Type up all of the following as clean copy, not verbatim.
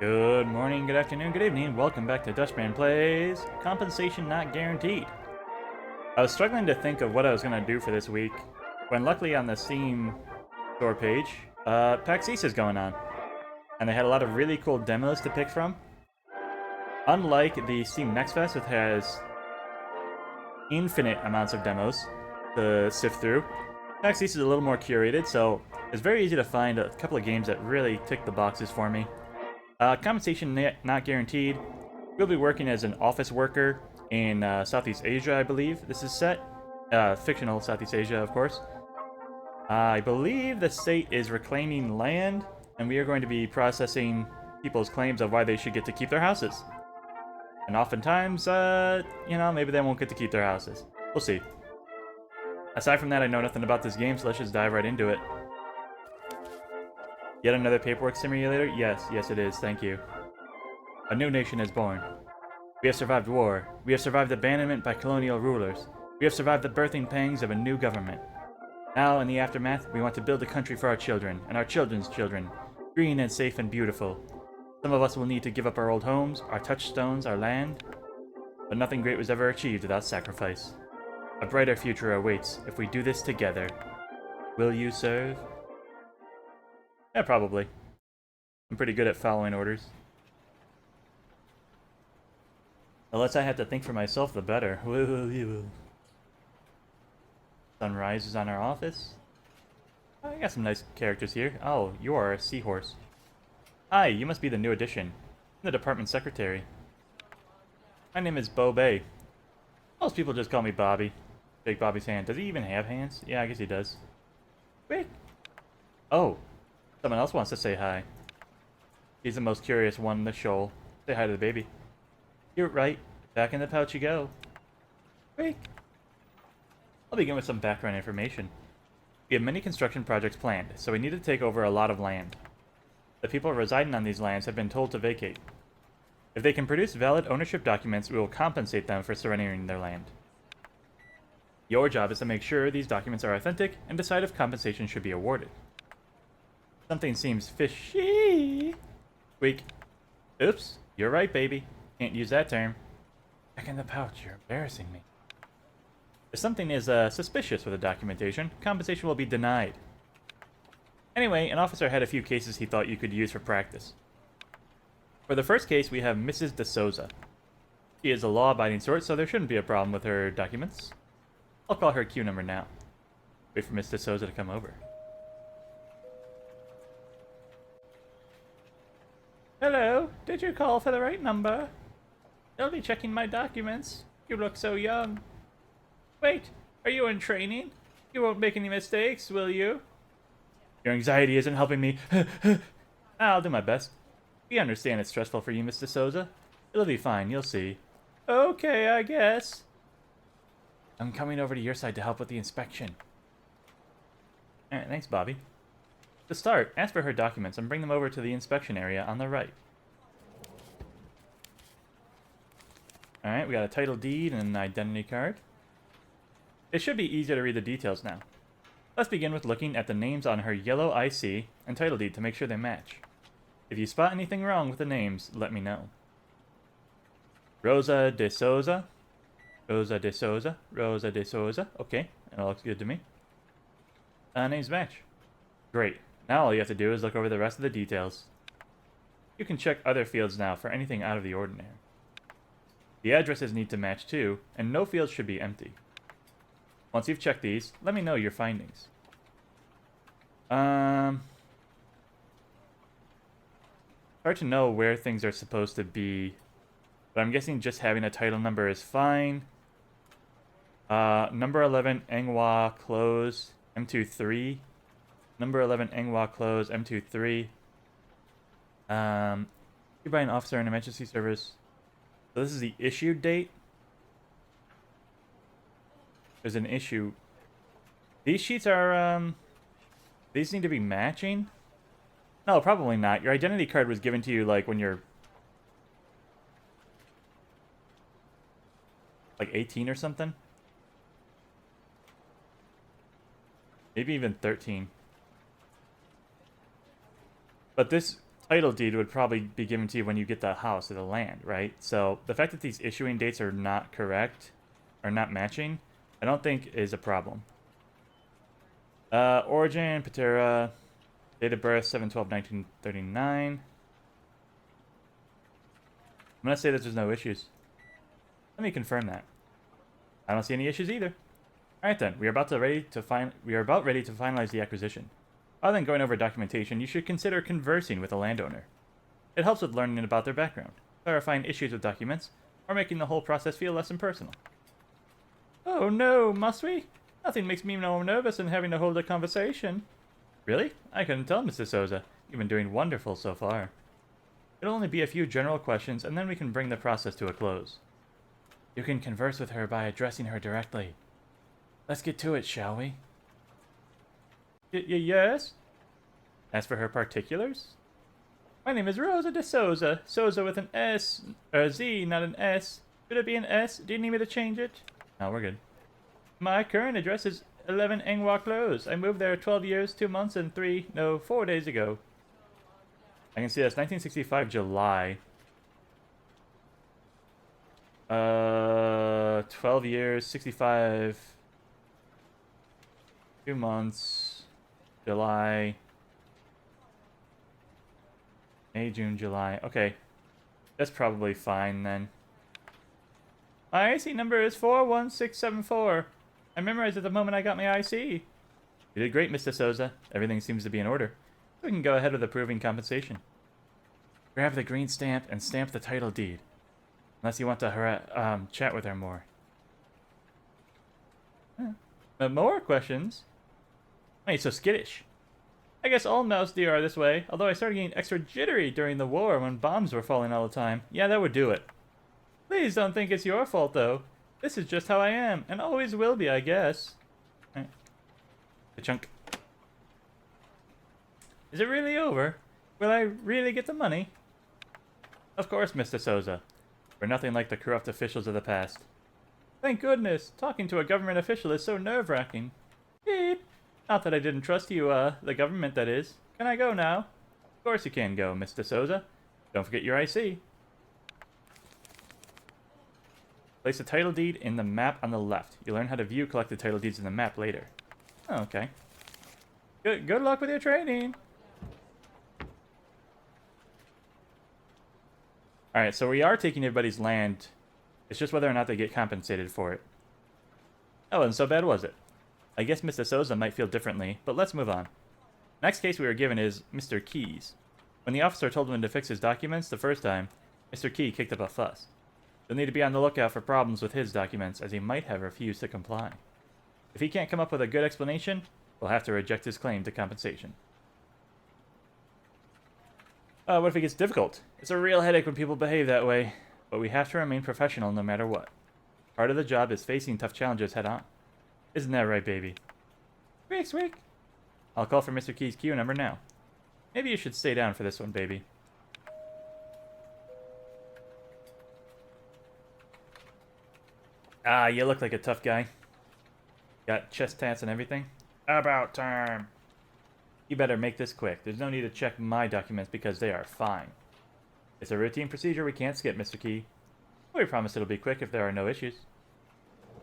Good morning, good afternoon, good evening. Welcome back to Dutchman Plays Compensation Not Guaranteed. I was struggling to think of what I was going to do for this week, when luckily on the Steam store page, PAX East is going on. And they had a lot of really cool demos to pick from. Unlike the Steam Next Fest, which has infinite amounts of demos to sift through, PAX East is a little more curated, so it's very easy to find a couple of games that really tick the boxes for me. Compensation not guaranteed. We'll be working as an office worker in Southeast Asia, I believe. This is set. Fictional Southeast Asia, of course. I believe the state is reclaiming land, and we are going to be processing people's claims of why they should get to keep their houses. And oftentimes, maybe they won't get to keep their houses. We'll see. Aside from that, I know nothing about this game, so let's just dive right into it. Yet another paperwork simulator? Yes, it is, thank you. A new nation is born. We have survived war. We have survived abandonment by colonial rulers. We have survived the birthing pangs of a new government. Now, in the aftermath, we want to build a country for our children, and our children's children. Green and safe and beautiful. Some of us will need to give up our old homes, our touchstones, our land. But nothing great was ever achieved without sacrifice. A brighter future awaits if we do this together. Will you serve? Yeah, probably. I'm pretty good at following orders. The less I have to think for myself, the better. Sun rises on our office. I got some nice characters here. Oh, you are a seahorse. Hi, you must be the new addition. I'm the department secretary. My name is Bo Bay. Most people just call me Bobby. Shake Bobby's hand. Does he even have hands? Yeah, I guess he does. Wait. Oh. Someone else wants to say hi. He's the most curious one in the shoal. Say hi to the baby. You're right. Back in the pouch you go. Quick. I'll begin with some background information. We have many construction projects planned, so we need to take over a lot of land. The people residing on these lands have been told to vacate. If they can produce valid ownership documents, we will compensate them for surrendering their land. Your job is to make sure these documents are authentic and decide if compensation should be awarded. Something seems fishy. Squeak. Oops, you're right, baby. Can't use that term. Back in the pouch, you're embarrassing me. If something is suspicious with the documentation, compensation will be denied. Anyway, an officer had a few cases he thought you could use for practice. For the first case, we have Mrs. De Souza. She is a law-abiding sort, so there shouldn't be a problem with her documents. I'll call her Q number now. Wait for Miss De Souza to come over. Hello, did you call for the right number? They'll be checking my documents. You look so young. Wait, are you in training? You won't make any mistakes, will you? Your anxiety isn't helping me. I'll do my best. We understand it's stressful for you, Mr. Souza. It'll be fine, you'll see. Okay, I guess. I'm coming over to your side to help with the inspection. Alright, thanks, Bobby. To start, ask for her documents and bring them over to the inspection area on the right. Alright, we got a title deed and an identity card. It should be easier to read the details now. Let's begin with looking at the names on her yellow IC and title deed to make sure they match. If you spot anything wrong with the names, let me know. Rosa de Souza. Rosa de Souza. Rosa de Souza. Okay, that looks good to me. Names match. Great. Now all you have to do is look over the rest of the details. You can check other fields now for anything out of the ordinary. The addresses need to match too, and no fields should be empty. Once you've checked these, let me know your findings. Hard to know where things are supposed to be, but I'm guessing just having a title number is fine. Number 11, Enghua Close, M23. Number 11, Enghua Close, M23. Issued by an officer in emergency service. So this is the issue date. There's an issue. These sheets are, these need to be matching? No, probably not. Your identity card was given to you, like, when you're like 18 or something. Maybe even 13. But this title deed would probably be given to you when you get the house or the land, right? So the fact that these issuing dates are not correct, or not matching, I don't think is a problem. Origin, Patera, date of birth, 7/12/1939. I'm gonna say that there's no issues. Let me confirm that. I don't see any issues either. Alright then, we are about ready to finalize the acquisition. Other than going over documentation, you should consider conversing with a landowner. It helps with learning about their background, clarifying issues with documents, or making the whole process feel less impersonal. Oh no, must we? Nothing makes me more nervous than having to hold a conversation. Really? I couldn't tell, Mr. Souza. You've been doing wonderful so far. It'll only be a few general questions, and then we can bring the process to a close. You can converse with her by addressing her directly. Let's get to it, shall we? Yes? As for her particulars? My name is Rosa de Souza. Souza with an S, or Z, not an S. Should it be an S? Do you need me to change it? No, we're good. My current address is 11 Engwa Close. I moved there 12 years, 2 months, and 4 days ago. I can see that's 1965 July. 12 years, 65, 2 months, July, May, June, July. Okay, that's probably fine then. My IC number is 41674. I memorized it the moment I got my IC. You did great, Mr. Souza. Everything seems to be in order. We can go ahead with approving compensation. Grab the green stamp and stamp the title deed. Unless you want to chat with her more. More questions? Why are you so skittish? I guess all mouse deer are this way, although I started getting extra jittery during the war when bombs were falling all the time. Yeah, that would do it. Please don't think it's your fault, though. This is just how I am, and always will be, I guess. Right. The chunk. Is it really over? Will I really get the money? Of course, Mr. Souza. We're nothing like the corrupt officials of the past. Thank goodness! Talking to a government official is so nerve-wracking. Beep! Not that I didn't trust you, the government, that is. Can I go now? Of course you can go, Mr. Souza. Don't forget your IC. Place the title deed in the map on the left. You'll learn how to view collected title deeds in the map later. Oh, okay. Good luck with your training! Alright, so we are taking everybody's land. It's just whether or not they get compensated for it. That wasn't so bad, was it? I guess Mr. Souza might feel differently, but let's move on. Next case we were given is Mr. Keys. When the officer told him to fix his documents the first time, Mr. Key kicked up a fuss. You'll need to be on the lookout for problems with his documents, as he might have refused to comply. If he can't come up with a good explanation, we'll have to reject his claim to compensation. What if it gets difficult? It's a real headache when people behave that way, but we have to remain professional no matter what. Part of the job is facing tough challenges head on. Isn't that right, baby? Squeak, squeak. I'll call for Mr. Key's queue number now. Maybe you should stay down for this one, baby. Ah, you look like a tough guy. Got chest tats and everything. About time. You better make this quick. There's no need to check my documents because they are fine. It's a routine procedure we can't skip, Mr. Key. We promise it'll be quick if there are no issues.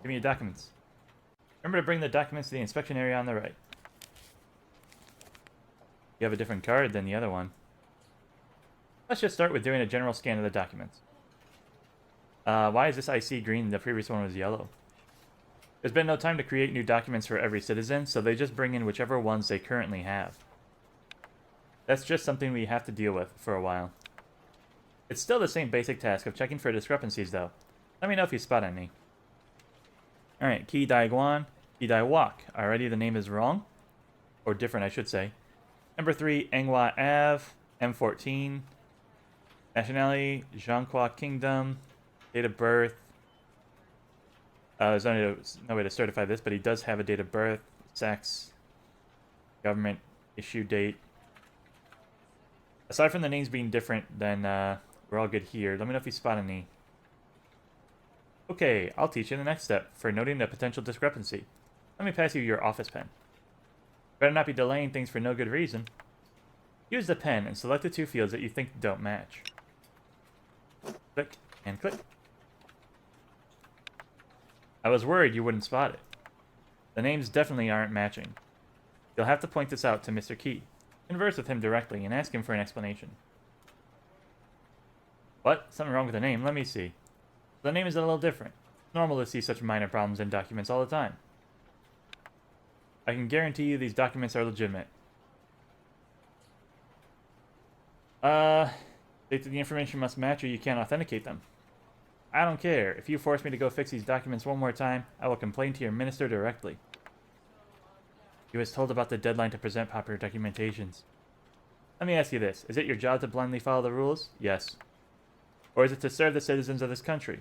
Give me your documents. Remember to bring the documents to the inspection area on the right. You have a different card than the other one. Let's just start with doing a general scan of the documents. Why is this IC green and the previous one was yellow? There's been no time to create new documents for every citizen, so they just bring in whichever ones they currently have. That's just something we have to deal with for a while. It's still the same basic task of checking for discrepancies, though. Let me know if you spot any. Alright, Ki Dai Guan, Ki Dai Wak. Already the name is wrong. Or different, I should say. Number 3, Enghua Ave, M14. Nationality, Zhangqua Kingdom. Date of birth. There's no way to certify this, but he does have a date of birth, sex, government issue date. Aside from the names being different, then we're all good here. Let me know if you spot any. Okay, I'll teach you the next step for noting a potential discrepancy. Let me pass you your office pen. Better not be delaying things for no good reason. Use the pen and select the two fields that you think don't match. Click and click. I was worried you wouldn't spot it. The names definitely aren't matching. You'll have to point this out to Mr. Key. Converse with him directly and ask him for an explanation. What? Something wrong with the name? Let me see. The name is a little different. It's normal to see such minor problems in documents all the time. I can guarantee you these documents are legitimate. State that the information must match or you can't authenticate them. I don't care. If you force me to go fix these documents one more time, I will complain to your minister directly. He was told about the deadline to present proper documentations. Let me ask you this. Is it your job to blindly follow the rules? Yes. Or is it to serve the citizens of this country?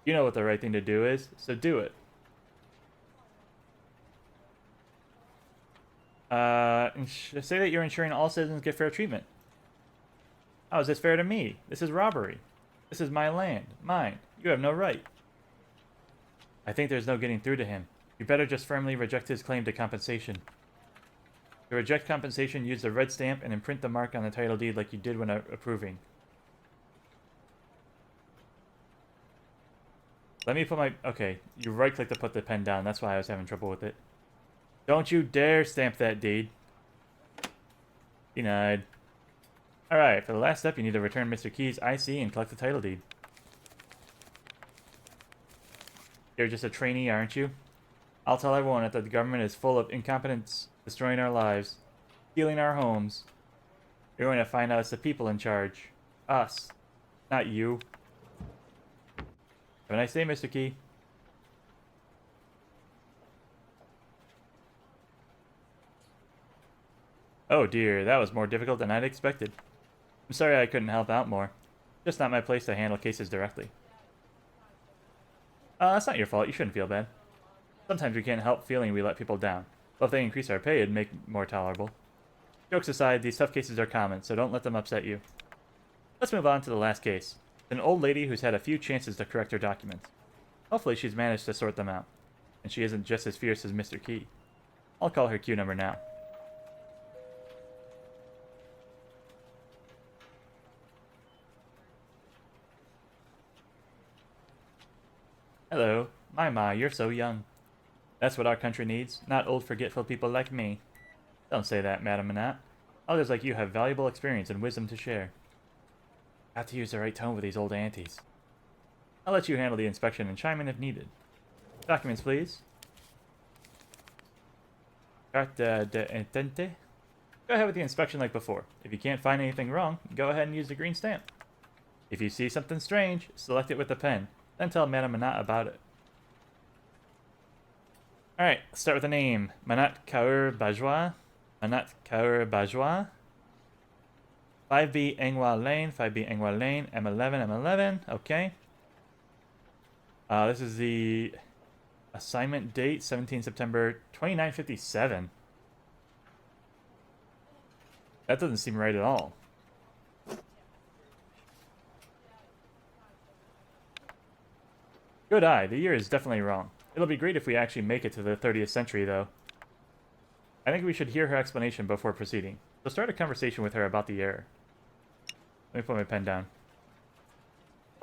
You know what the right thing to do is, so do it. Say that you're ensuring all citizens get fair treatment. How is this fair to me? This is robbery. This is my land. Mine. You have no right. I think there's no getting through to him. You better just firmly reject his claim to compensation. To reject compensation, use the red stamp and imprint the mark on the title deed like you did when approving. Let me put my... Okay, you right-click to put the pen down. That's why I was having trouble with it. Don't you dare stamp that deed. Denied. Alright, for the last step, you need to return Mr. Key's IC and collect the title deed. You're just a trainee, aren't you? I'll tell everyone that the government is full of incompetence, destroying our lives, stealing our homes. You're going to find out it's the people in charge. Us. Not you. Have a nice day, Mr. Key. Oh dear, that was more difficult than I'd expected. I'm sorry I couldn't help out more. Just not my place to handle cases directly. That's not your fault. You shouldn't feel bad. Sometimes we can't help feeling we let people down. But if they increase our pay, it'd make it more tolerable. Jokes aside, these tough cases are common, so don't let them upset you. Let's move on to the last case. It's an old lady who's had a few chances to correct her documents. Hopefully she's managed to sort them out. And she isn't just as fierce as Mr. Key. I'll call her Q number now. Hello. My, you're so young. That's what our country needs, not old forgetful people like me. Don't say that, Madame Minot. Others like you have valuable experience and wisdom to share. Have to use the right tone with these old aunties. I'll let you handle the inspection and chime in if needed. Documents, please. Carte d'identité. Go ahead with the inspection like before. If you can't find anything wrong, go ahead and use the green stamp. If you see something strange, select it with the pen, then tell Madame Minot about it. Alright, let's start with the name. Minot Kaur Bajwa. Minot Kaur Bajwa. 5B Engwa Lane, 5B Engwa Lane, M11, M11. Okay. This is the assignment date, 17 September 2957. That doesn't seem right at all. Good eye, the year is definitely wrong. It'll be great if we actually make it to the 30th century, though. I think we should hear her explanation before proceeding. So start a conversation with her about the error. Let me put my pen down.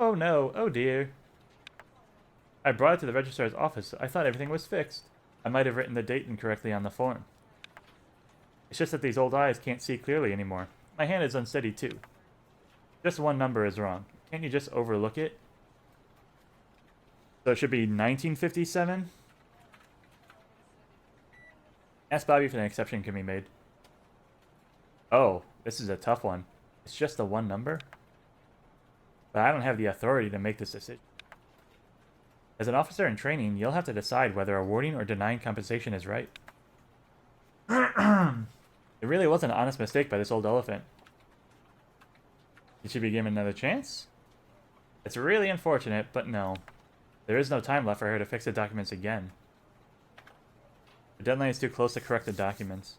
Oh no, oh dear. I brought it to the registrar's office. I thought everything was fixed. I might have written the date incorrectly on the form. It's just that these old eyes can't see clearly anymore. My hand is unsteady too. Just one number is wrong. Can't you just overlook it? So it should be 1957? Ask Bobby if an exception can be made. Oh, this is a tough one. It's just the one number? But I don't have the authority to make this decision. As an officer in training, you'll have to decide whether awarding or denying compensation is right. It really was an honest mistake by this old elephant. He should be given another chance? It's really unfortunate, but no. There is no time left for her to fix the documents again. The deadline is too close to correct the documents.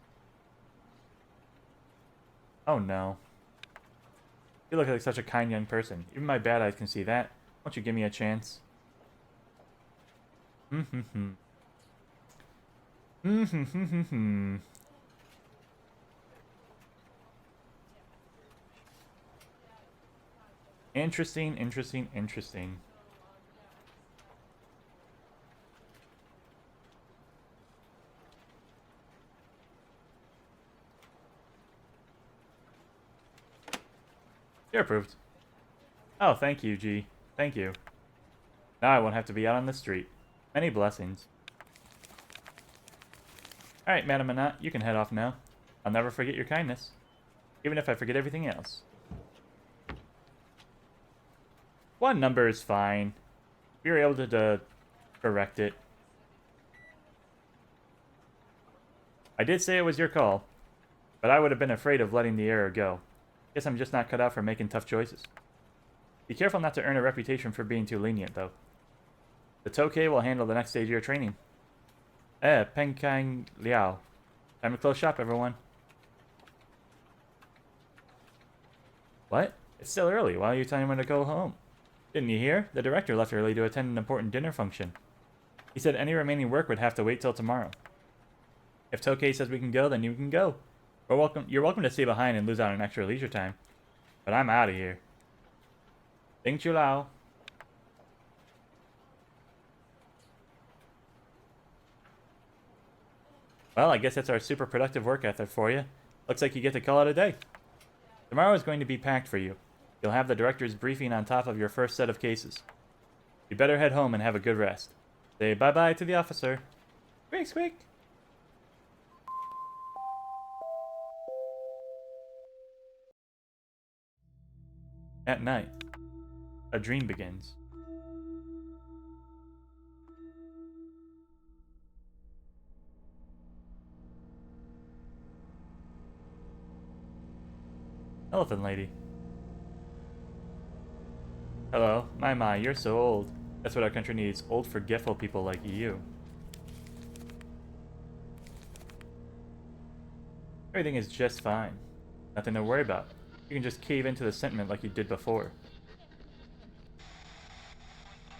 Oh no. You look like such a kind young person. Even my bad eyes can see that. Won't you give me a chance? Interesting, interesting, interesting. You're approved. Oh, thank you, G. Thank you. Now I won't have to be out on the street. Many blessings. Alright, Madam Manat, you can head off now. I'll never forget your kindness. Even if I forget everything else. One number is fine. We were able to correct it. I did say it was your call, but I would have been afraid of letting the error go. Guess I'm just not cut out for making tough choices. Be careful not to earn a reputation for being too lenient, though. The Tokay will handle the next stage of your training. Peng Kang Liao. Time to close shop, everyone. What? It's still early. Why are you telling me to go home? Didn't you hear? The director left early to attend an important dinner function. He said any remaining work would have to wait till tomorrow. If Tokay says we can go, then you can go. You're welcome to stay behind and lose out on extra leisure time. But I'm out of here. Ding Chu Lao. Well, I guess that's our super productive work ethic for you. Looks like you get to call it a day. Tomorrow is going to be packed for you. You'll have the director's briefing on top of your first set of cases. You better head home and have a good rest. Say bye-bye to the officer. Squeak, squeak. At night, a dream begins. Elephant Lady. Hello. My, you're so old. That's what our country needs. Old, forgetful people like you. Everything is just fine. Nothing to worry about. You can just cave into the sentiment like you did before.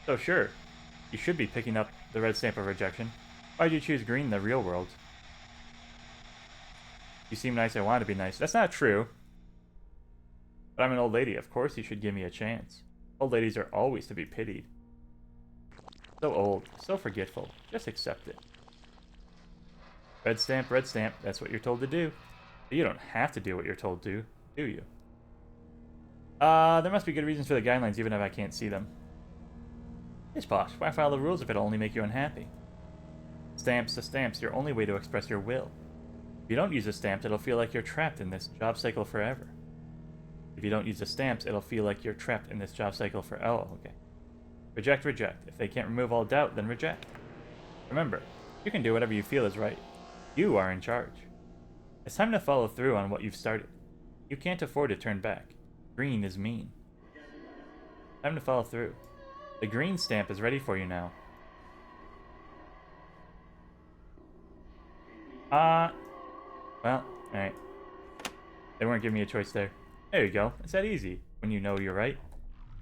So sure, you should be picking up the red stamp of rejection. Why'd you choose green in the real world? You seem nice, I want to be nice. That's not true. But I'm an old lady, of course you should give me a chance. Old ladies are always to be pitied. So old, so forgetful. Just accept it. Red stamp, that's what you're told to do. But you don't have to do what you're told to, do you? There must be good reasons for the guidelines even if I can't see them. It's posh. Why follow the rules if it'll only make you unhappy? Stamps to stamps, your only way to express your will. If you don't use the stamps, it'll feel like you're trapped in this job cycle forever. If you don't use the stamps, it'll feel like you're trapped in this job cycle for... Oh, okay. Reject, reject. If they can't remove all doubt, then reject. Remember, you can do whatever you feel is right. You are in charge. It's time to follow through on what you've started. You can't afford to turn back. Green is mean. Time to follow through. The green stamp is ready for you now. Well, alright. They weren't giving me a choice there. There you go. It's that easy, when you know you're right.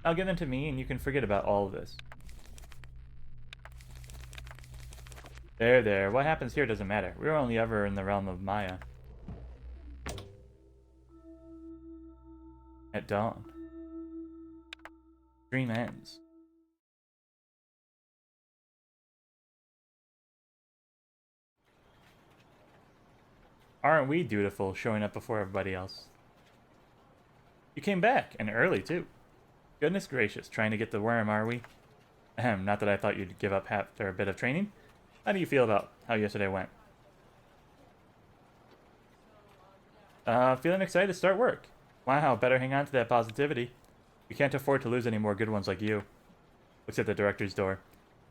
Now give them to me and you can forget about all of this. There. What happens here doesn't matter. We're only ever in the realm of Maya. At dawn. Dream ends. Aren't we dutiful, showing up before everybody else? You came back, and early, too. Goodness gracious, trying to get the worm, are we? Ahem, not that I thought you'd give up after a bit of training. How do you feel about how yesterday went? Feeling excited to start work. Wow, better hang on to that positivity. We can't afford to lose any more good ones like you. Looks at the director's door.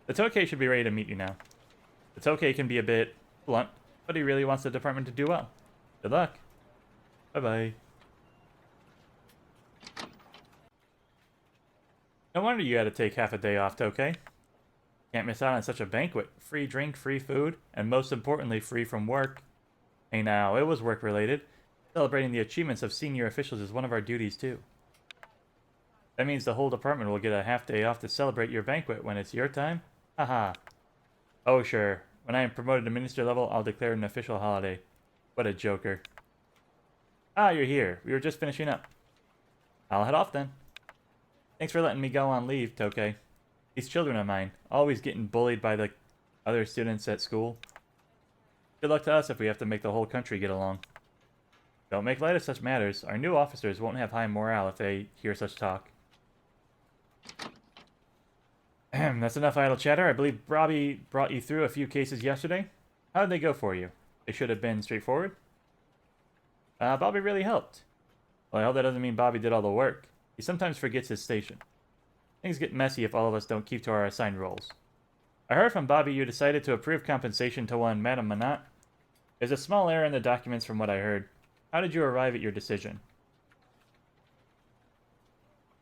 The Tokay should be ready to meet you now. The Tokay can be a bit blunt, but he really wants the department to do well. Good luck. Bye-bye. No wonder you had to take half a day off, Tokay. Can't miss out on such a banquet. Free drink, free food, and most importantly, free from work. Hey now, it was work-related. Celebrating the achievements of senior officials is one of our duties, too. That means the whole department will get a half day off to celebrate your banquet when it's your time? Haha. Oh, sure. When I am promoted to minister level, I'll declare an official holiday. What a joker. Ah, you're here. We were just finishing up. I'll head off then. Thanks for letting me go on leave, Tokay. These children of mine, always getting bullied by the other students at school. Good luck to us if we have to make the whole country get along. Don't make light of such matters. Our new officers won't have high morale if they hear such talk. That's enough idle chatter. I believe Robbie brought you through a few cases yesterday. How did they go for you? They should have been straightforward. Bobby really helped. Well, I hope that doesn't mean Bobby did all the work. He sometimes forgets his station. Things get messy if all of us don't keep to our assigned roles. I heard from Bobby you decided to approve compensation to one Madame Manat. There's a small error in the documents from what I heard. How did you arrive at your decision?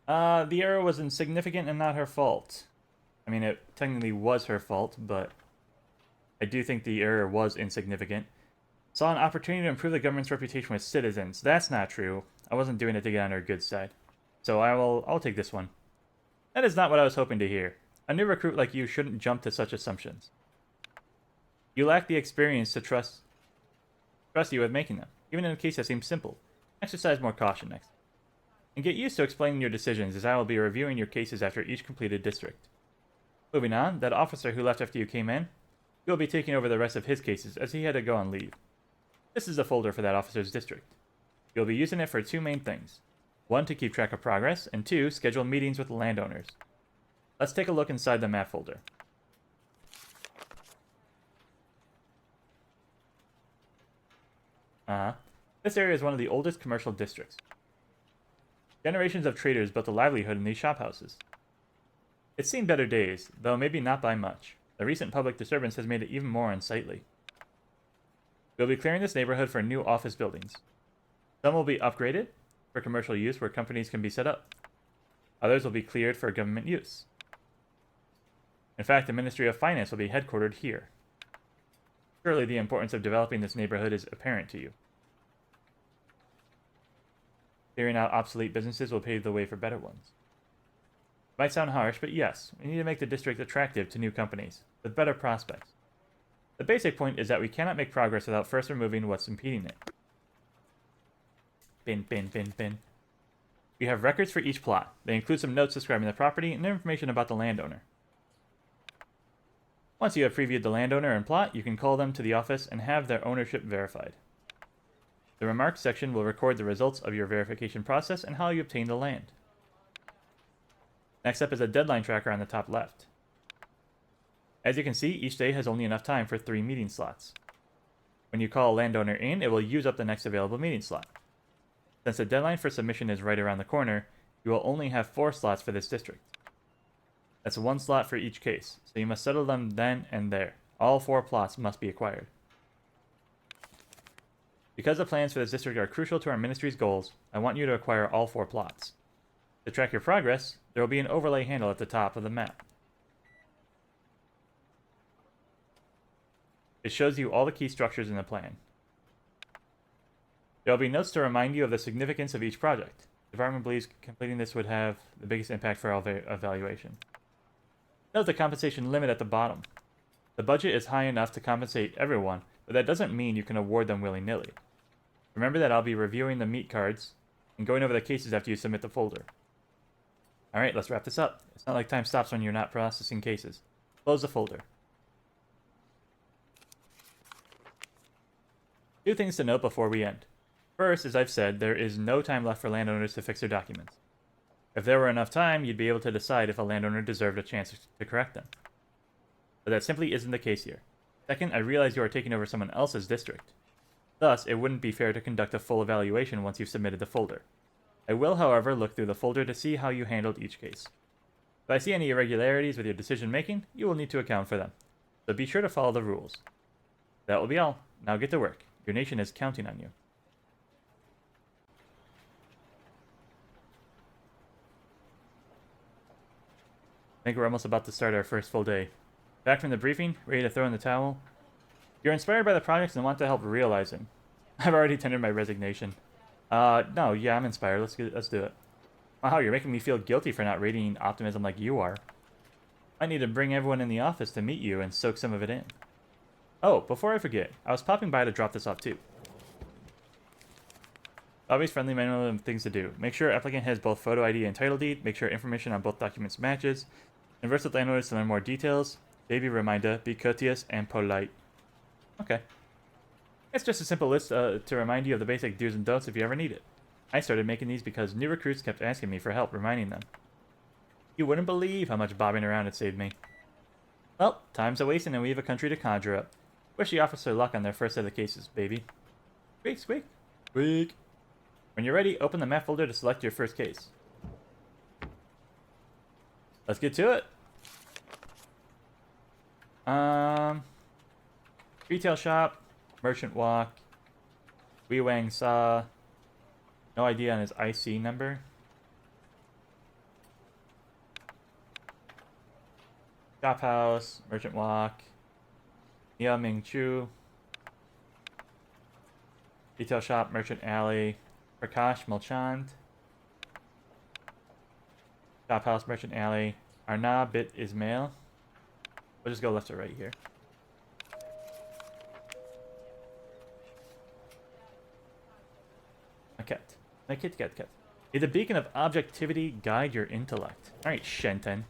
The error was insignificant and not her fault. I mean, it technically was her fault, but I do think the error was insignificant. Saw an opportunity to improve the government's reputation with citizens. That's not true. I wasn't doing it to get on her good side. So I'll take this one. That is not what I was hoping to hear. A new recruit like you shouldn't jump to such assumptions. You lack the experience to trust you with making them, even in a case that seems simple. Exercise more caution next. And get used to explaining your decisions, as I will be reviewing your cases after each completed district. Moving on, that officer who left after you came in, you will be taking over the rest of his cases as he had to go on leave. This is a folder for that officer's district. You'll be using it for two main things. One, to keep track of progress, and two, schedule meetings with landowners. Let's take a look inside the map folder. This area is one of the oldest commercial districts. Generations of traders built a livelihood in these shophouses. It's seen better days, though maybe not by much. The recent public disturbance has made it even more unsightly. We'll be clearing this neighborhood for new office buildings. Some will be upgraded for commercial use where companies can be set up. Others will be cleared for government use. In fact, the Ministry of Finance will be headquartered here. Surely the importance of developing this neighborhood is apparent to you. Clearing out obsolete businesses will pave the way for better ones. It might sound harsh, but yes, we need to make the district attractive to new companies, with better prospects. The basic point is that we cannot make progress without first removing what's impeding it. Bin. We have records for each plot. They include some notes describing the property and information about the landowner. Once you have previewed the landowner and plot, you can call them to the office and have their ownership verified. The remarks section will record the results of your verification process and how you obtained the land. Next up is a deadline tracker on the top left. As you can see, each day has only enough time for 3 meeting slots. When you call a landowner in, it will use up the next available meeting slot. Since the deadline for submission is right around the corner, you will only have 4 slots for this district. That's 1 slot for each case, so you must settle them then and there. All 4 plots must be acquired. Because the plans for this district are crucial to our ministry's goals, I want you to acquire all 4 plots. To track your progress, there will be an overlay handle at the top of the map. It shows you all the key structures in the plan. There will be notes to remind you of the significance of each project. The department believes completing this would have the biggest impact for our evaluation. Note the compensation limit at the bottom. The budget is high enough to compensate everyone, but that doesn't mean you can award them willy-nilly. Remember that I'll be reviewing the meat cards and going over the cases after you submit the folder. Alright, let's wrap this up. It's not like time stops when you're not processing cases. Close the folder. 2 things to note before we end. First, as I've said, there is no time left for landowners to fix their documents. If there were enough time, you'd be able to decide if a landowner deserved a chance to correct them. But that simply isn't the case here. Second, I realize you are taking over someone else's district. Thus, it wouldn't be fair to conduct a full evaluation once you've submitted the folder. I will, however, look through the folder to see how you handled each case. If I see any irregularities with your decision making, you will need to account for them. So be sure to follow the rules. That will be all. Now get to work. Your nation is counting on you. I think we're almost about to start our first full day. Back from the briefing, ready to throw in the towel. You're inspired by the projects and want to help realize them. I've already tendered my resignation. No, yeah, I'm inspired. Let's do it. Wow, you're making me feel guilty for not radiating optimism like you are. I need to bring everyone in the office to meet you and soak some of it in. Oh, before I forget, I was popping by to drop this off too. Always friendly manual of things to do. Make sure applicant has both photo ID and title deed. Make sure information on both documents matches. Converse with landowners to learn more details. Baby reminder, be courteous and polite. Okay. It's just a simple list to remind you of the basic do's and don'ts if you ever need it. I started making these because new recruits kept asking me for help reminding them. You wouldn't believe how much bobbing around it saved me. Well, time's a-wasting and we have a country to conjure up. Wish the officer luck on their first set of cases, baby. Squeak, squeak. Squeak. When you're ready, open the map folder to select your first case. Let's get to it. Retail shop, merchant walk, Wee Wang Sa. No idea on his IC number. Shop house, merchant walk, Nia Ming Chu. Retail shop, merchant alley, Prakash Mulchand. Shop house, merchant alley, Arna Bit Ismail. We'll just go left to right here. A cat. A cat. May the beacon of objectivity guide your intellect. Alright, Shenten.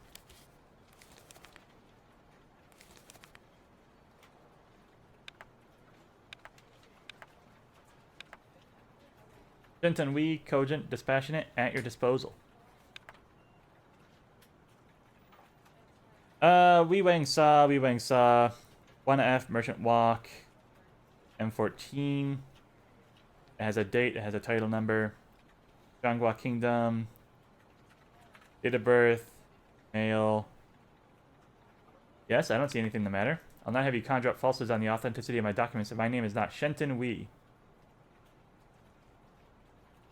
Shenten Wee, cogent, dispassionate, at your disposal. Wee Wang Sa. 1F, merchant walk. M14. It has a date, it has a title number. Zhanghua Kingdom. Date of birth. Male. Yes, I don't see anything to matter. I'll not have you conjure up falsehoods on the authenticity of my documents if my name is not Shenten Wee.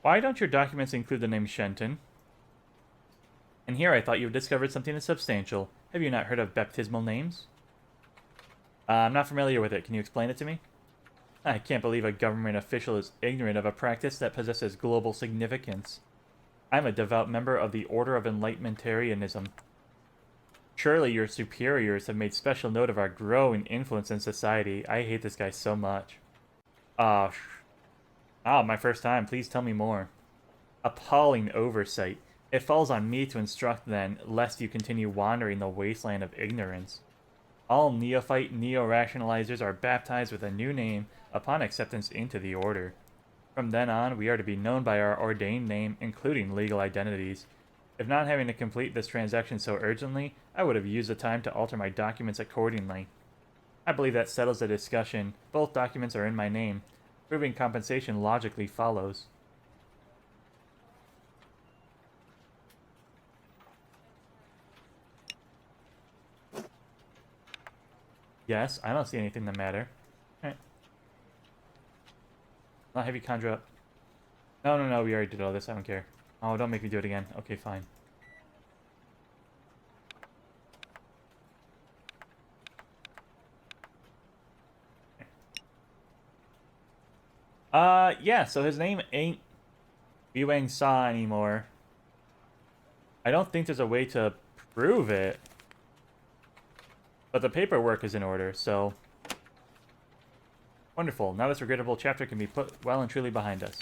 Why don't your documents include the name Shenten? And here I thought you had discovered something substantial. Have you not heard of baptismal names? I'm not familiar with it. Can you explain it to me? I can't believe a government official is ignorant of a practice that possesses global significance. I'm a devout member of the Order of Enlightenmentarianism. Surely your superiors have made special note of our growing influence in society. I hate this guy so much. My first time. Please tell me more. Appalling oversight. It falls on me to instruct then, lest you continue wandering the wasteland of ignorance. All neophyte neo-rationalizers are baptized with a new name upon acceptance into the order. From then on, we are to be known by our ordained name, including legal identities. If not having to complete this transaction so urgently, I would have used the time to alter my documents accordingly. I believe that settles the discussion. Both documents are in my name. Proving compensation logically follows. Yes, I don't see anything to matter. Alright. I'll have you conjure up. No, we already did all this, I don't care. Oh, don't make me do it again. Okay, fine. Yeah, so his name ain't Wee Wang Sa anymore. I don't think there's a way to prove it. But the paperwork is in order, so... Wonderful. Now this regrettable chapter can be put well and truly behind us.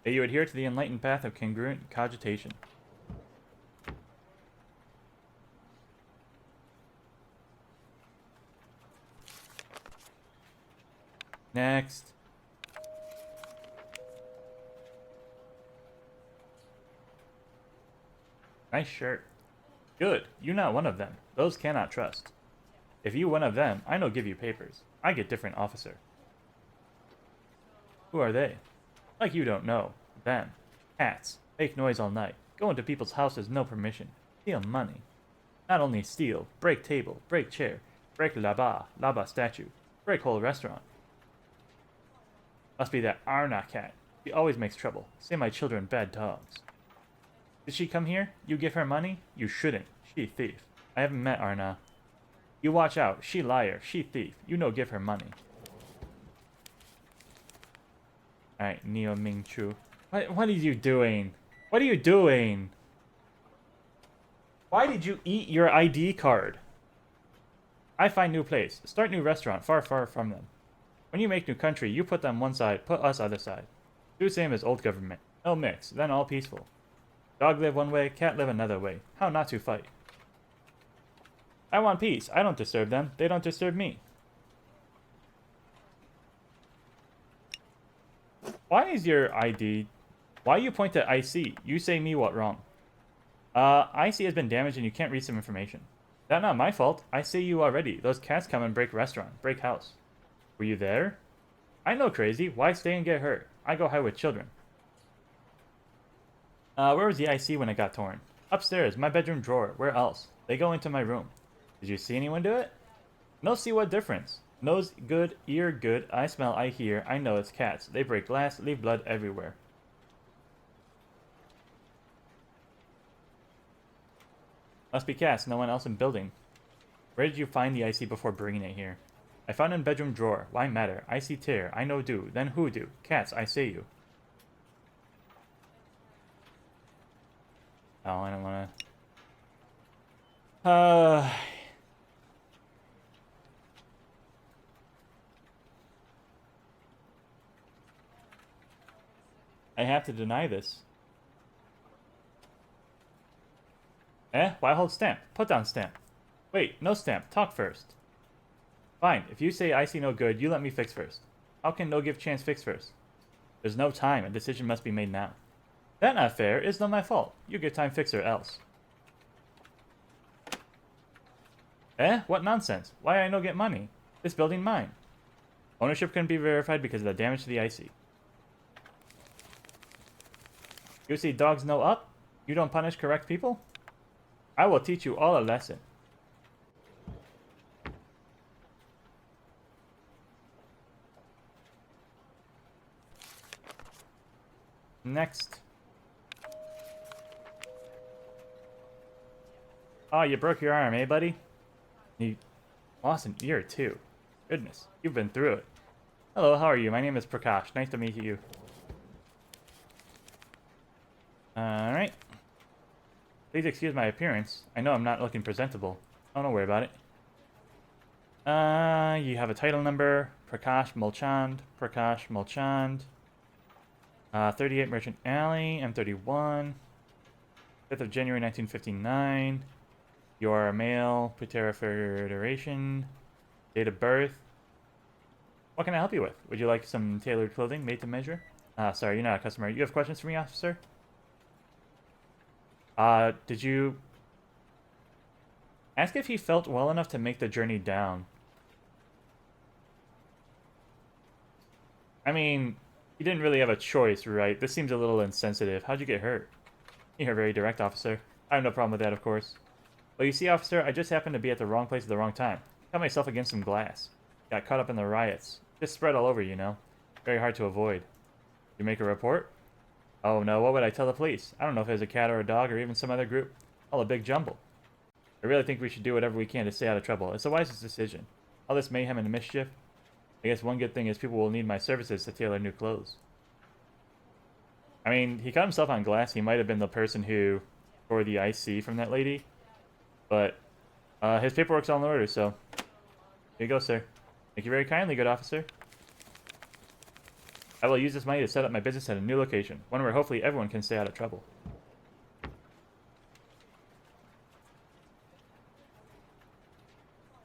May you adhere to the enlightened path of congruent cogitation. Next. Nice shirt. Good. You not one of them. Those cannot trust. If you one of them, I no give you papers. I get different officer. Who are they? Like you don't know. Them. Cats. Make noise all night. Go into people's houses no permission. Steal money. Not only steal, break table, break chair, break laba statue, break whole restaurant. Must be that Arna cat. She always makes trouble. Say my children bad dogs. Did she come here? You give her money? You shouldn't. She thief. I haven't met Arna. You watch out. She liar. She thief. You no give her money. Alright, Neo Ming Chu. What are you doing? What are you doing? Why did you eat your ID card? I find new place. Start new restaurant. Far, far from them. When you make new country, you put them one side, put us other side. Do same as old government. No mix, then all peaceful. Dog live one way, cat live another way. How not to fight? I want peace. I don't disturb them. They don't disturb me. Why is your ID... Why you point to IC? You say me what wrong? IC has been damaged and you can't read some information. That not my fault. I see you already. Those cats come and break restaurant, break house. Were you there? I know crazy. Why stay and get hurt? I go high with children. Where was the IC when it got torn? Upstairs, my bedroom drawer. Where else? They go into my room. Did you see anyone do it? No, see what difference? Nose good, ear good, I smell, I hear, I know it's cats. They break glass, leave blood everywhere. Must be cats, no one else in building. Where did you find the IC before bringing it here? I found it in bedroom drawer. Why matter? IC tear, I know do, then who do? Cats, I say you. Oh, I don't wanna... I have to deny this. Why hold stamp? Put down stamp. Wait, no stamp. Talk first. Fine, if you say I see no good, you let me fix first. How can no give chance fix first? There's no time. A decision must be made now. That not fair. It's not my fault. You give time fix or else. What nonsense? Why I no get money? This building mine. Ownership couldn't be verified because of the damage to the IC. You see dogs no up? You don't punish correct people? I will teach you all a lesson. Next. Oh, you broke your arm, eh, buddy? You lost an ear, too. Goodness, you've been through it. Hello, how are you? My name is Prakash. Nice to meet you. Alright. Please excuse my appearance. I know I'm not looking presentable. Oh, don't worry about it. You have a title number. Prakash Mulchand. Prakash Mulchand. 38 Merchant Alley, M31. 5th of January 1959. You are a male, Patera Federation. Date of birth. What can I help you with? Would you like some tailored clothing made to measure? Sorry, you're not a customer. You have questions for me, officer? Did you... Ask if he felt well enough to make the journey down. I mean, he didn't really have a choice, right? This seems a little insensitive. How'd you get hurt? You're very direct, officer. I have no problem with that, of course. Well, you see, officer, I just happened to be at the wrong place at the wrong time. Got myself against some glass. Got caught up in the riots. Just spread all over, you know. Very hard to avoid. You make a report? Oh no, what would I tell the police? I don't know if it was a cat or a dog or even some other group. All a big jumble. I really think we should do whatever we can to stay out of trouble. It's the wisest decision. All this mayhem and mischief. I guess one good thing is people will need my services to tailor new clothes. I mean, he cut himself on glass. He might have been the person who tore the IC from that lady. But his paperwork's all in order, so here you go, sir. Thank you very kindly, good officer. I will use this money to set up my business at a new location, one where hopefully everyone can stay out of trouble.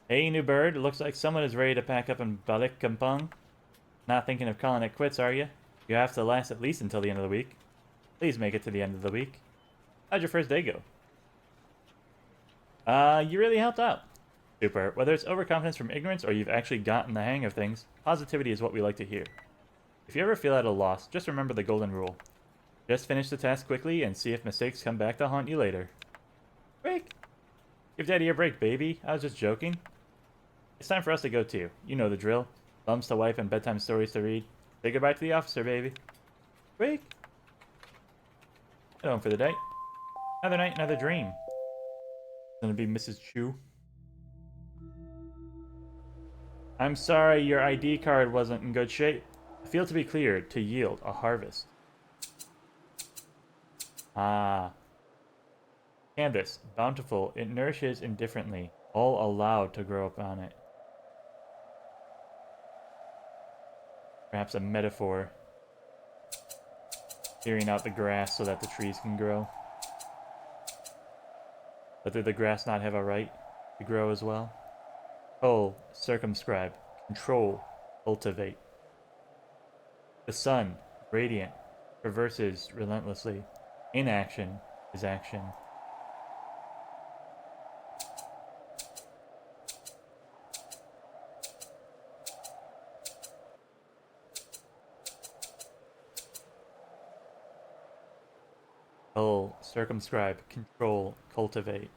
Hey, new bird. Looks like someone is ready to pack up in Balik Kampung. Not thinking of calling it quits, are you? You have to last at least until the end of the week. Please make it to the end of the week. How'd your first day go? You really helped out. Super. Whether it's overconfidence from ignorance or you've actually gotten the hang of things, positivity is what we like to hear. If you ever feel at a loss, just remember the golden rule. Just finish the task quickly and see if mistakes come back to haunt you later. Break! Give Daddy a break, baby. I was just joking. It's time for us to go too. You know the drill. Thumbs to wipe and bedtime stories to read. Say goodbye to the officer, baby. Break! Head home for the day. Another night, another dream. It's gonna be Mrs. Chu. I'm sorry your ID card wasn't in good shape. A field to be cleared to yield a harvest. Ah. Canvas, bountiful, it nourishes indifferently, all allowed to grow upon it. Perhaps a metaphor. clearing out the grass so that the trees can grow. But did the grass not have a right to grow as well? Cull, circumscribe, control, cultivate. The sun, radiant, traverses relentlessly. Inaction is action. Cull, circumscribe, control, cultivate.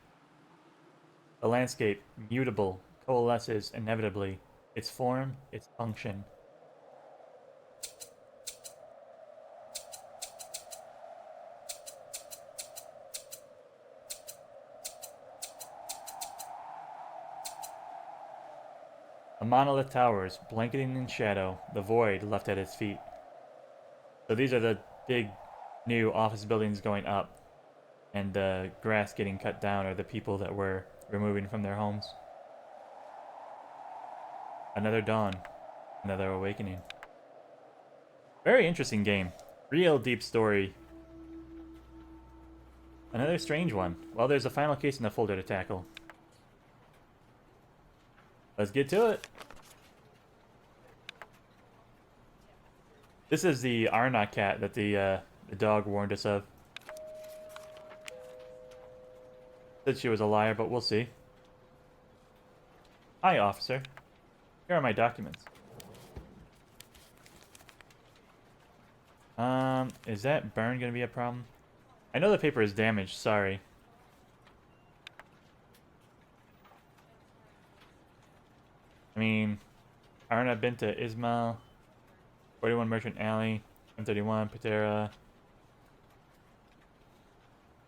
The landscape, mutable, coalesces inevitably. Its form, its function. A monolith towers, blanketing in shadow, the void left at its feet. So these are the big new office buildings going up, and the grass getting cut down are the people that we're removing from their homes. Another dawn, another awakening. Very interesting game. Real deep story. Another strange one. Well, there's a final case in the folder to tackle. Let's get to it. This is the Arnott cat that the dog warned us of. Said she was a liar, but we'll see. Hi, officer. Here are my documents. Is that burn gonna be a problem? I know the paper is damaged, sorry. I mean, Arna Binta Ismail, 41 Merchant Alley, M31, Patera.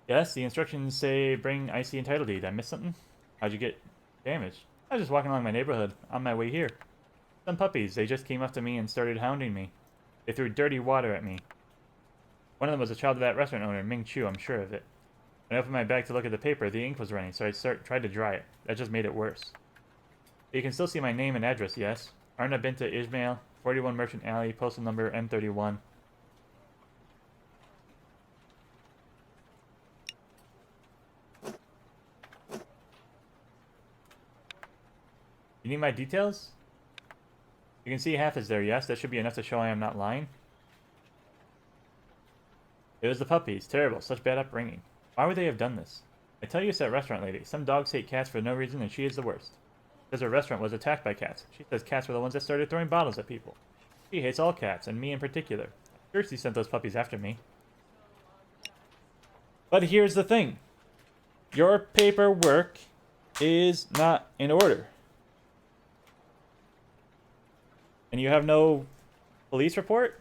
Yes, the instructions say bring IC and title deed. I missed something? How'd you get damaged? I was just walking along my neighborhood on my way here. Some puppies, they just came up to me and started hounding me. They threw dirty water at me. One of them was a child of that restaurant owner, Ming Chu, I'm sure of it. When I opened my bag to look at the paper, the ink was running, so I tried to dry it. That just made it worse. You can still see my name and address, yes? Arna Binta Ismail, 41 Merchant Alley, postal number M31. You need my details? You can see half is there, yes? That should be enough to show I am not lying. It was the puppies. Terrible. Such bad upbringing. Why would they have done this? I tell you it's that restaurant lady. Some dogs hate cats for no reason, and she is the worst. Because her restaurant was attacked by cats. She says cats were the ones that started throwing bottles at people. She hates all cats, and me in particular. I'm sure she sent those puppies after me. But here's the thing. Your paperwork is not in order. And you have no police report?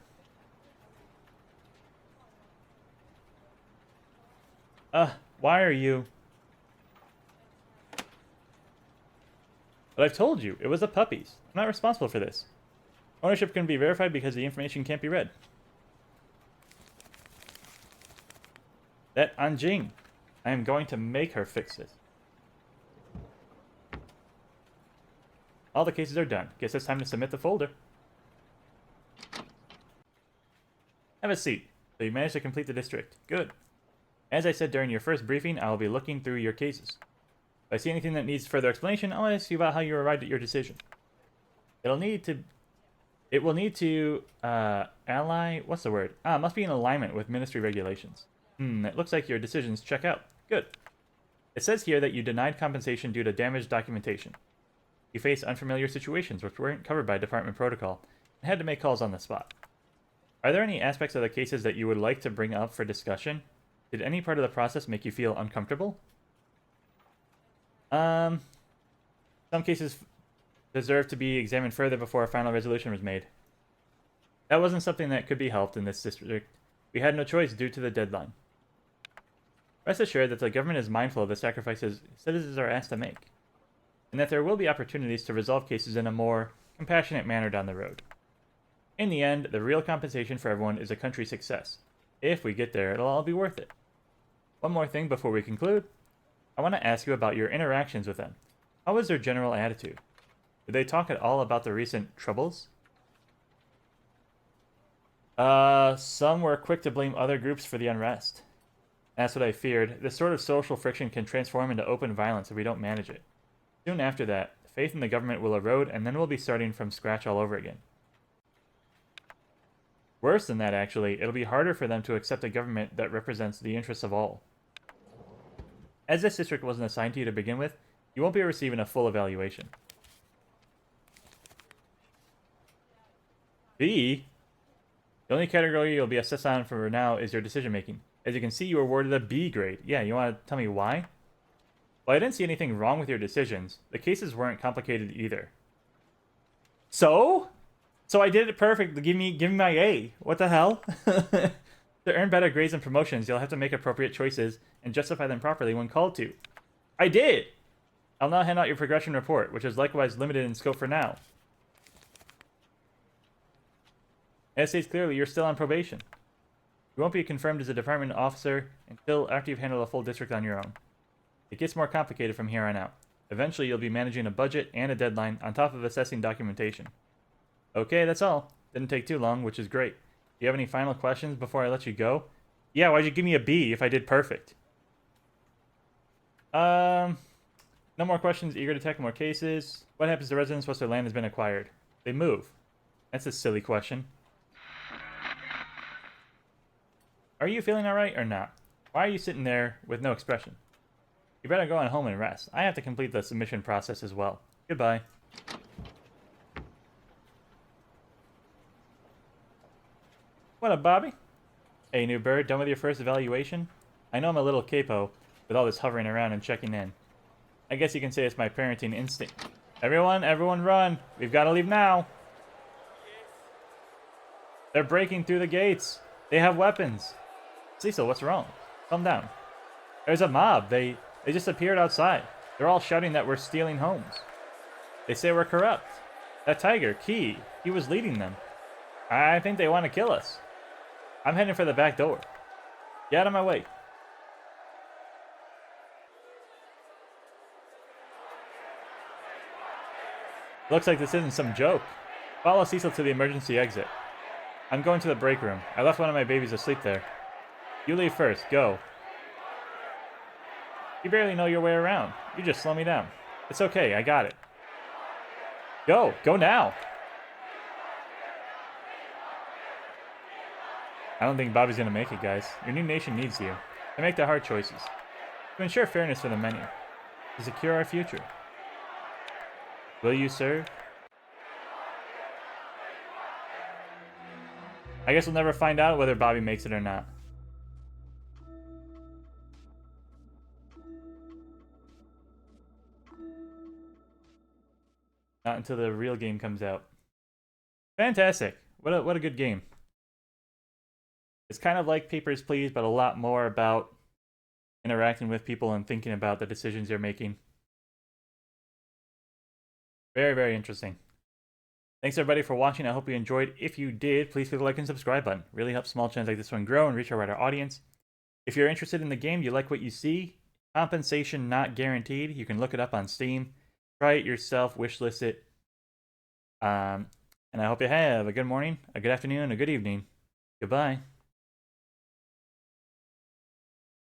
Why are you... But I've told you, it was the puppies. I'm not responsible for this. Ownership can be verified because the information can't be read. That Anjing. I am going to make her fix this. All the cases are done. Guess it's time to submit the folder. Have a seat. So you managed to complete the district. Good. As I said during your first briefing, I will be looking through your cases. If I see anything that needs further explanation, I'll ask you about how you arrived at your decision. It will need to, ally, what's the word? Must be in alignment with ministry regulations. It looks like your decisions check out. Good. It says here that you denied compensation due to damaged documentation. You faced unfamiliar situations which weren't covered by department protocol, and had to make calls on the spot. Are there any aspects of the cases that you would like to bring up for discussion? Did any part of the process make you feel uncomfortable? Some cases deserve to be examined further before a final resolution was made. That wasn't something that could be helped in this district. We had no choice due to the deadline. Rest assured that the government is mindful of the sacrifices citizens are asked to make, and that there will be opportunities to resolve cases in a more compassionate manner down the road. In the end, the real compensation for everyone is a country success. If we get there, it'll all be worth it. One more thing before we conclude. I want to ask you about your interactions with them. How was their general attitude? Did they talk at all about the recent troubles? Some were quick to blame other groups for the unrest. That's what I feared. This sort of social friction can transform into open violence if we don't manage it. Soon after that, faith in the government will erode, and then we'll be starting from scratch all over again. Worse than that, actually, it'll be harder for them to accept a government that represents the interests of all. As this district wasn't assigned to you to begin with, you won't be receiving a full evaluation. B? The only category you'll be assessed on for now is your decision making. As you can see, you were awarded a B grade. Yeah, you want to tell me why? Well, I didn't see anything wrong with your decisions. The cases weren't complicated either. So? So I did it perfect. Give me my A. What the hell? To earn better grades and promotions, you'll have to make appropriate choices and justify them properly when called to. I did! I'll now hand out your progression report, which is likewise limited in scope for now. As states clearly, you're still on probation. You won't be confirmed as a department officer until after you've handled a full district on your own. It gets more complicated from here on out. Eventually, you'll be managing a budget and a deadline on top of assessing documentation. Okay, that's all. Didn't take too long, which is great. Do you have any final questions before I let you go? Yeah, why'd you give me a B if I did perfect? No more questions. Eager to tackle more cases. What happens to residents once their land has been acquired? They move. That's a silly question. Are you feeling alright or not? Why are you sitting there with no expression? You better go on home and rest. I have to complete the submission process as well. Goodbye. What up, Bobby? Hey, new bird, done with your first evaluation? I know I'm a little capo with all this hovering around and checking in. I guess you can say it's my parenting instinct. Everyone run! We've got to leave now! They're breaking through the gates! They have weapons! Cecil, what's wrong? Calm down. There's a mob. They just appeared outside. They're all shouting that we're stealing homes. They say we're corrupt. That tiger, Key, he was leading them. I think they want to kill us. I'm heading for the back door. Get out of my way. Looks like this isn't some joke. Follow Cecil to the emergency exit. I'm going to the break room. I left one of my babies asleep there. You leave first. Go. You barely know your way around. You just slow me down. It's okay. I got it. Go. Go now. I don't think Bobby's gonna make it, guys. Your new nation needs you. To make the hard choices. To ensure fairness for the many. To secure our future. Will you serve? I guess we'll never find out whether Bobby makes it or not. Not until the real game comes out. Fantastic. What a good game. It's kind of like Papers, Please, but a lot more about interacting with people and thinking about the decisions you're making. Very, very interesting. Thanks everybody for watching. I hope you enjoyed. If you did, please click the like and subscribe button. Really helps small channels like this one grow and reach a wider audience. If you're interested in the game, you like what you see, compensation not guaranteed. You can look it up on Steam. Try it yourself, wishlist it. And I hope you have a good morning, a good afternoon, a good evening. Goodbye.